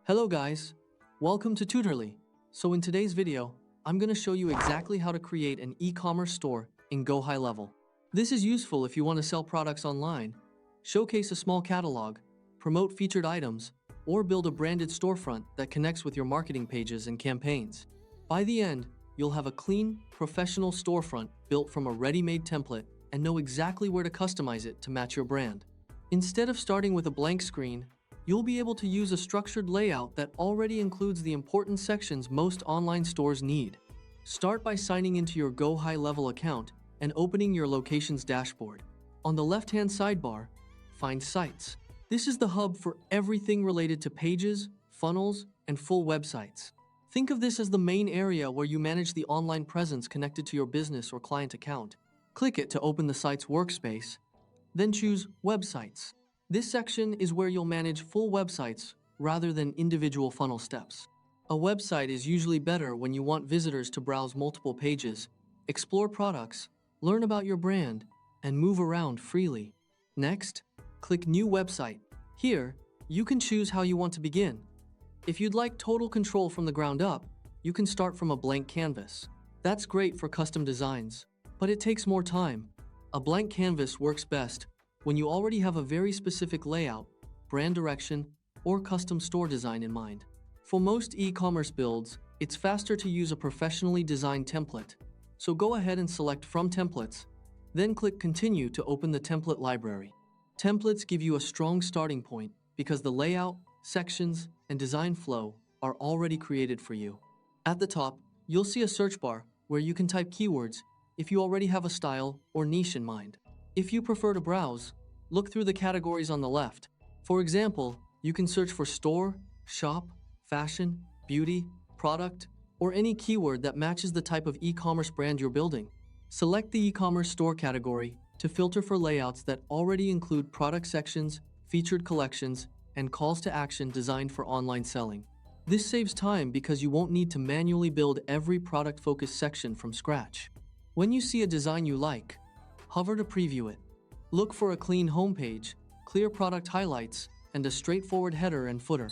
Hello guys, welcome to Tutorly. So in today's video, I'm going to show you exactly how to create an e-commerce store in GoHighLevel. This is useful if you want to sell products online, showcase a small catalog, promote featured items, or build a branded storefront that connects with your marketing pages and campaigns. By the end, you'll have a clean, professional storefront built from a ready-made template and know exactly where to customize it to match your brand. Instead of starting with a blank screen, you'll be able to use a structured layout that already includes the important sections most online stores need. Start by signing into your GoHighLevel account and opening your locations dashboard. On the left-hand sidebar, find Sites. This is the hub for everything related to pages, funnels, and full websites. Think of this as the main area where you manage the online presence connected to your business or client account. Click it to open the site's workspace, then choose Websites. This section is where you'll manage full websites rather than individual funnel steps. A website is usually better when you want visitors to browse multiple pages, explore products, learn about your brand, and move around freely. Next, click New Website. Here, you can choose how you want to begin. If you'd like total control from the ground up, you can start from a blank canvas. That's great for custom designs, but it takes more time. A blank canvas works best when you already have a very specific layout, brand direction, or custom store design in mind. For most e-commerce builds, it's faster to use a professionally designed template. So go ahead and select From Templates, then click Continue to open the template library. Templates give you a strong starting point because the layout, sections, and design flow are already created for you. At the top, you'll see a search bar where you can type keywords if you already have a style or niche in mind. If you prefer to browse, look through the categories on the left. For example, you can search for store, shop, fashion, beauty, product, or any keyword that matches the type of e-commerce brand you're building. Select the e-commerce store category to filter for layouts that already include product sections, featured collections, and calls to action designed for online selling. This saves time because you won't need to manually build every product-focused section from scratch. When you see a design you like, hover to preview it. Look for a clean homepage, clear product highlights, and a straightforward header and footer.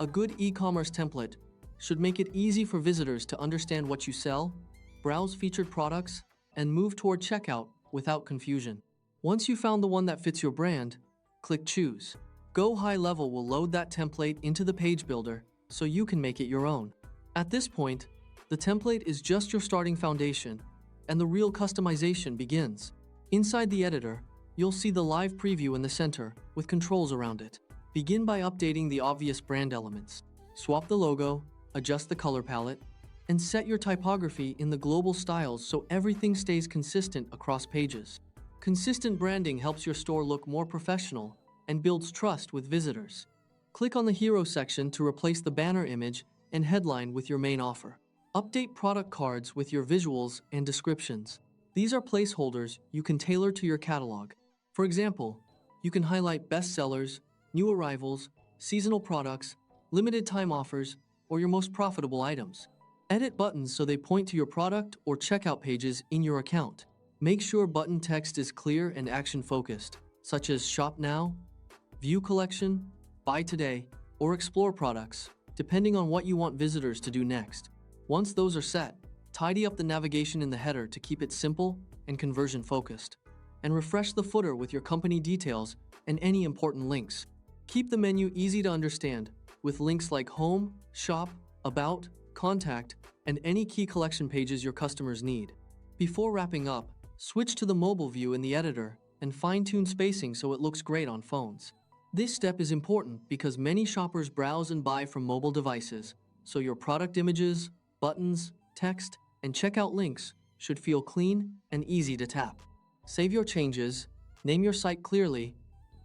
A good e-commerce template should make it easy for visitors to understand what you sell, browse featured products, and move toward checkout without confusion. Once you found the one that fits your brand, click Choose. GoHighLevel will load that template into the page builder so you can make it your own. At this point, the template is just your starting foundation, and the real customization begins. Inside the editor, you'll see the live preview in the center with controls around it. Begin by updating the obvious brand elements. Swap the logo, adjust the color palette, and set your typography in the global styles so everything stays consistent across pages. Consistent branding helps your store look more professional and builds trust with visitors. Click on the Hero section to replace the banner image and headline with your main offer. Update product cards with your visuals and descriptions. These are placeholders you can tailor to your catalog. For example, you can highlight bestsellers, new arrivals, seasonal products, limited time offers, or your most profitable items. Edit buttons so they point to your product or checkout pages in your account. Make sure button text is clear and action-focused, such as Shop Now, View Collection, Buy Today, or Explore products, depending on what you want visitors to do next. Once those are set, tidy up the navigation in the header to keep it simple and conversion-focused, and refresh the footer with your company details and any important links. Keep the menu easy to understand, with links like Home, Shop, About, Contact, and any key collection pages your customers need. Before wrapping up, switch to the mobile view in the editor and fine-tune spacing so it looks great on phones. This step is important because many shoppers browse and buy from mobile devices, so your product images, buttons, text, and checkout links should feel clean and easy to tap. Save your changes, name your site clearly,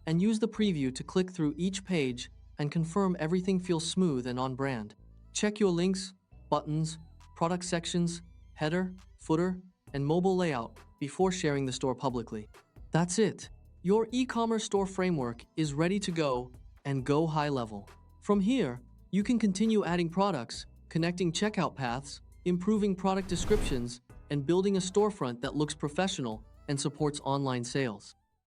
and use the preview to click through each page and confirm everything feels smooth and on brand. Check your links, buttons, product sections, header, footer, and mobile layout before sharing the store publicly. That's it. Your e-commerce store framework is ready to go and go high level. From here, you can continue adding products, connecting checkout paths, improving product descriptions, and building a storefront that looks professional and supports online sales.